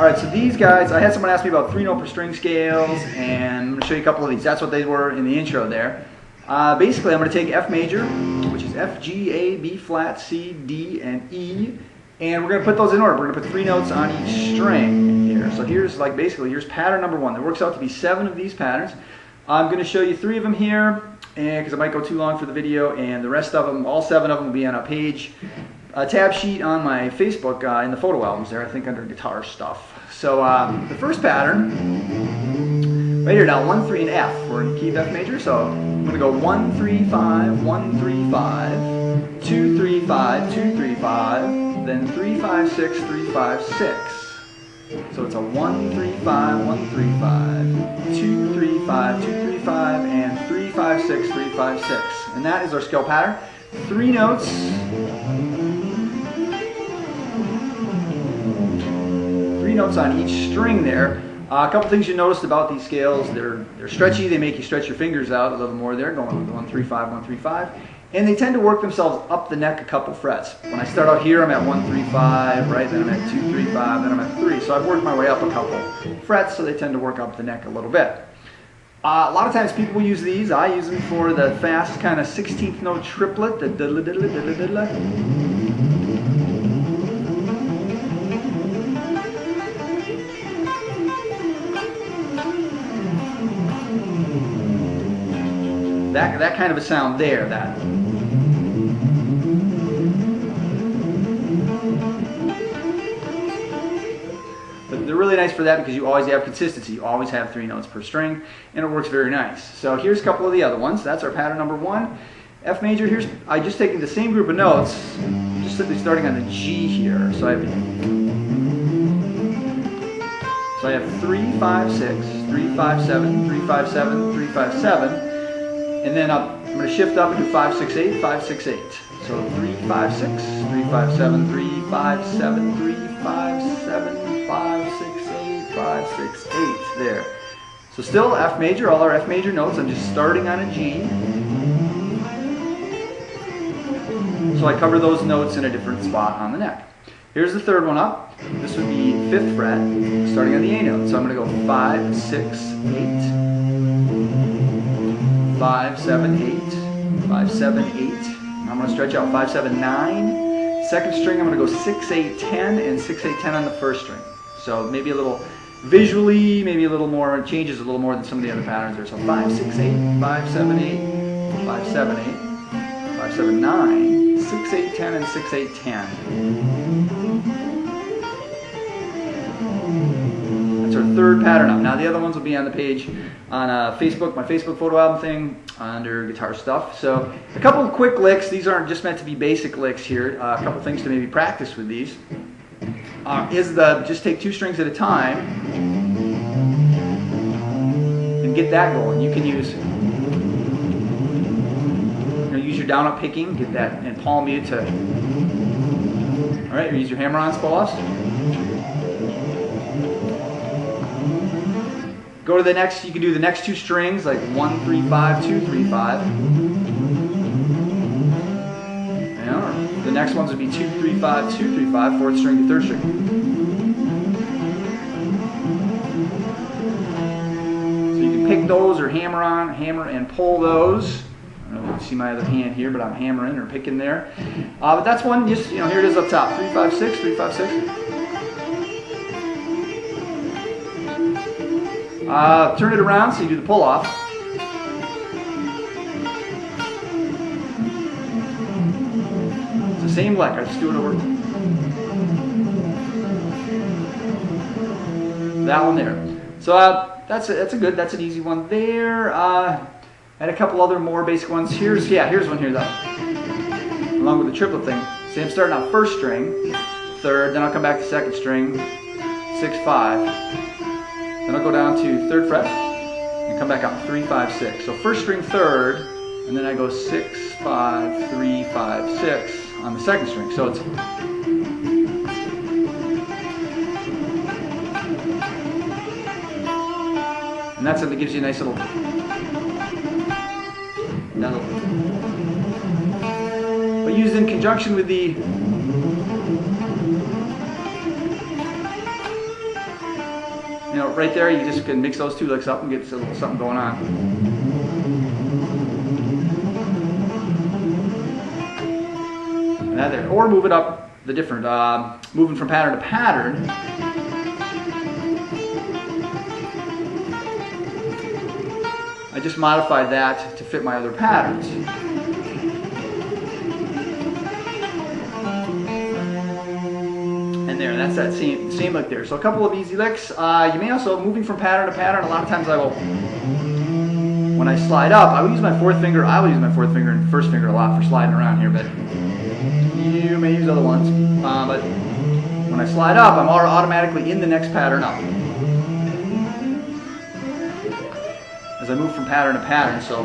Alright, so these guys, I had someone ask me about 3-note per string scales, and I'm going to show you a couple of these. That's what they were in the intro there. Basically, I'm going to take F major, which is F, G, A, B flat, C, D, and E, and we're going to put those in order. We're going to put 3 notes on each string here. So here's here's pattern number 1. There works out to be 7 of these patterns. I'm going to show you 3 of them here, because it might go too long for the video, and the rest of them, all 7 of them, will be on a page, a tab sheet on my Facebook in the photo albums there, I think under guitar stuff. So the first pattern, right here now, 1, 3, and F. We're in key of F major, so I'm going to go 1, 3, 5, 1, 3, 5, 2, 3, 5, 2, 3, 5, then 3, 5, 6, 3, 5, 6. So it's a 1, 3, 5, 1, 3, 5, 2, 3, 5, 2, 3, 5, and 3, 5, 6, 3, 5, 6. And that is our scale pattern. 3 notes. 3 notes on each string there. A couple things you noticed about these scales: they're stretchy. They make you stretch your fingers out a little more there, going with 1, 3, 5, 1, 3, 5. And they tend to work themselves up the neck a couple frets. When I start out here, I'm at 1, 3, 5, right? Then I'm at 2, 3, 5, then I'm at 3. So I've worked my way up a couple frets, so they tend to work up the neck a little bit. A lot of times people will use these. I use them for the fast kind of 16th note triplet, the diddle diddle diddle diddle. That kind of a sound there, that. But they're really nice for that because you always have consistency. You always have 3 notes per string, and it works very nice. So here's a couple of the other ones. That's our pattern number 1. F major, here's, I just taken the same group of notes, just simply starting on the G here. So I have 3, 5, 6, 3, 5, 7, 3, 5, 7, 3, 5, 7. And then I'm going to shift up and do 5, 6, 8, 5, 6, 8. So 3, 5, 6, 3, 5, 7, 3, 5, 7, 3, 5, 7, 5, 6, 8, 5, 6, 8. There. So still F major, all our F major notes. I'm just starting on a G. So I cover those notes in a different spot on the neck. Here's the third one up. This would be 5th fret, starting on the A note. So I'm going to go 5, 6, 8. 5, 7, 8, 5, 7, 8. I'm going to stretch out 5, 7, 9. Second string, I'm going to go 6, 8, 10, and 6, 8, 10 on the first string. So maybe a little visually, maybe a little more, changes a little more than some of the other patterns there. So 5, 6, 8, 5, 7, 8, 5, 7, 8, 5, 7, 9, 6, 8, 10, and 6, 8, 10. That's our third pattern up. Now the other ones will be on the page on Facebook, my Facebook photo album thing, under guitar stuff. So a couple of quick licks. These aren't just meant to be basic licks here. A couple things to maybe practice with these. Just take 2 strings at a time and get that going. You can use your down up picking, get that, and palm mute to. All right, use your hammer-on spots. Go to the next, you can do the next 2 strings, like 1, 3, 5, 2, 3, 5. Or the next ones would be 2, 3, 5, 2, 3, 5, 4th string to 3rd string. So you can pick those or hammer and pull those. I don't know if you can see my other hand here, but I'm hammering or picking there. But that's one, just, here it is up top. 3, 5, 6, 3, 5, 6. Turn it around so you do the pull off. It's the same lick. I just do it over. That one there. So that's an easy one there. And a couple other more basic ones. Here's one here though. Along with the triplet thing. See, I'm starting on 1st string, 3rd, then I'll come back to 2nd string, 6, 5. Then I'll go down to 3rd fret and come back up 3, 5, 6. So 1st string 3rd, and then I go 6, 5, 3, 5, 6 on the 2nd string. So it's and that's it. Gives you a nice little. But used in conjunction with the You know, right there, you just can mix those two licks up and get a little something going on. And that there. Or move it up the different, moving from pattern to pattern. I just modified that to fit my other patterns. And there, that's that same lick there. So a couple of easy licks. You may also, moving from pattern to pattern, a lot of times I will, when I slide up, I will use my fourth finger. I will use my fourth finger and first finger a lot for sliding around here, but you may use other ones. But when I slide up, I'm automatically in the next pattern up. As I move from pattern to pattern, so.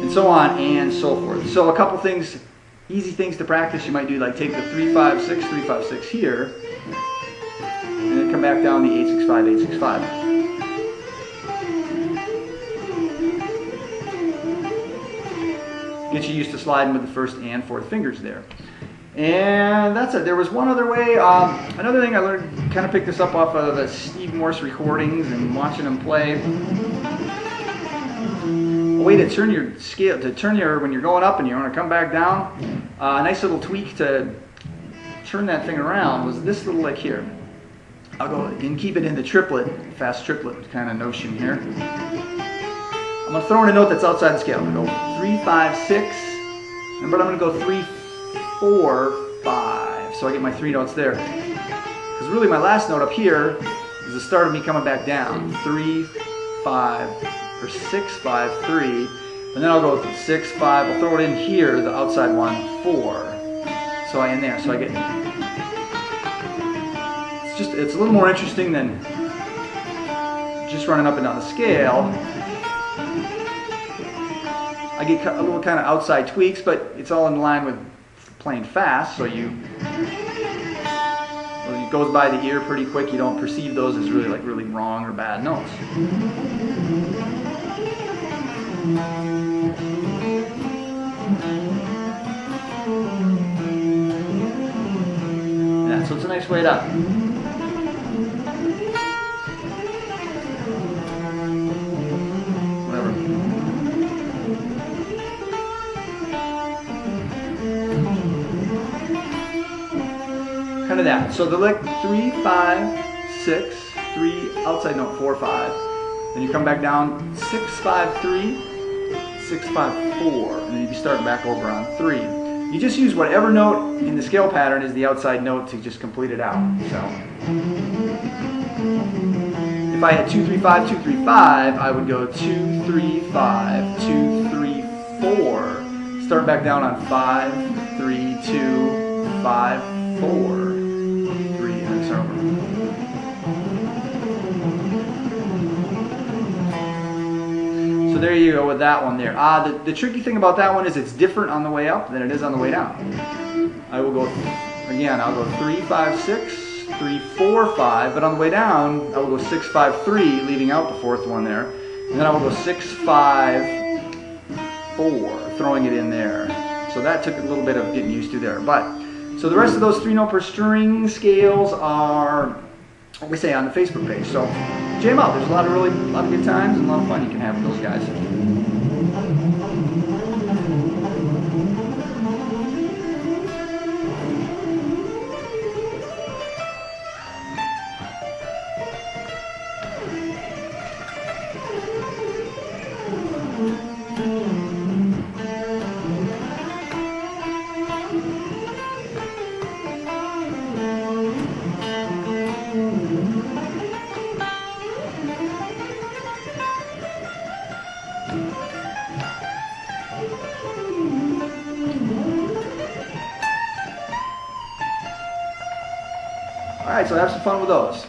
And so on and so forth. So a couple things, easy things to practice you might do, like take the 3-5-6, 3-5-6 here, and then come back down the 8-6-5, 8-6-5. Get you used to sliding with the first and fourth fingers there. And that's it. There was one other way. Another thing I learned, kind of picked this up off of the Steve Morse recordings and watching him play. A way to turn your scale, when you're going up and you want to come back down, a nice little tweak to turn that thing around was this little lick here. I'll go and keep it in the triplet, fast triplet kind of notion here. I'm going to throw in a note that's outside the scale. I'm going to go 3, 5, 6, but I'm going to go 3, 4, 5. So I get my 3 notes there. Because really my last note up here is the start of me coming back down. 3, 5, or 6, 5, 3. And then I'll go 6, 5. I'll throw it in here, the outside one, 4. So I end there. So I get. It's a little more interesting than just running up and down the scale. I get a little kind of outside tweaks, but it's all in line with playing fast, so it goes by the ear pretty quick. You don't perceive those as really wrong or bad notes. Yeah, so it's a nice way to. Kind of that. So the lick 3, 5, 6, 3, outside note 4, 5. Then you come back down 6, 5, 3, 6, 5, 4. And then you'd be starting back over on 3. You just use whatever note in the scale pattern is the outside note to just complete it out. So if I had 2, 3, 5, 2, 3, 5, I would go 2, 3, 5, 2, 3, 4. Start back down on 5, 3, 2, 5, 4. So there you go with that one there. The tricky thing about that one is it's different on the way up than it is on the way down. I will go, again, I'll go 3, 5, 6, 3, 4, 5, but on the way down, I will go 6, 5, 3, leaving out the fourth one there. And then I will go 6, 5, 4, throwing it in there. So that took a little bit of getting used to there. But so the rest of those 3 note per string scales are, what we say, on the Facebook page. So check them out. There's a lot of good times and a lot of fun you can have with those guys. Alright, so have some fun with those.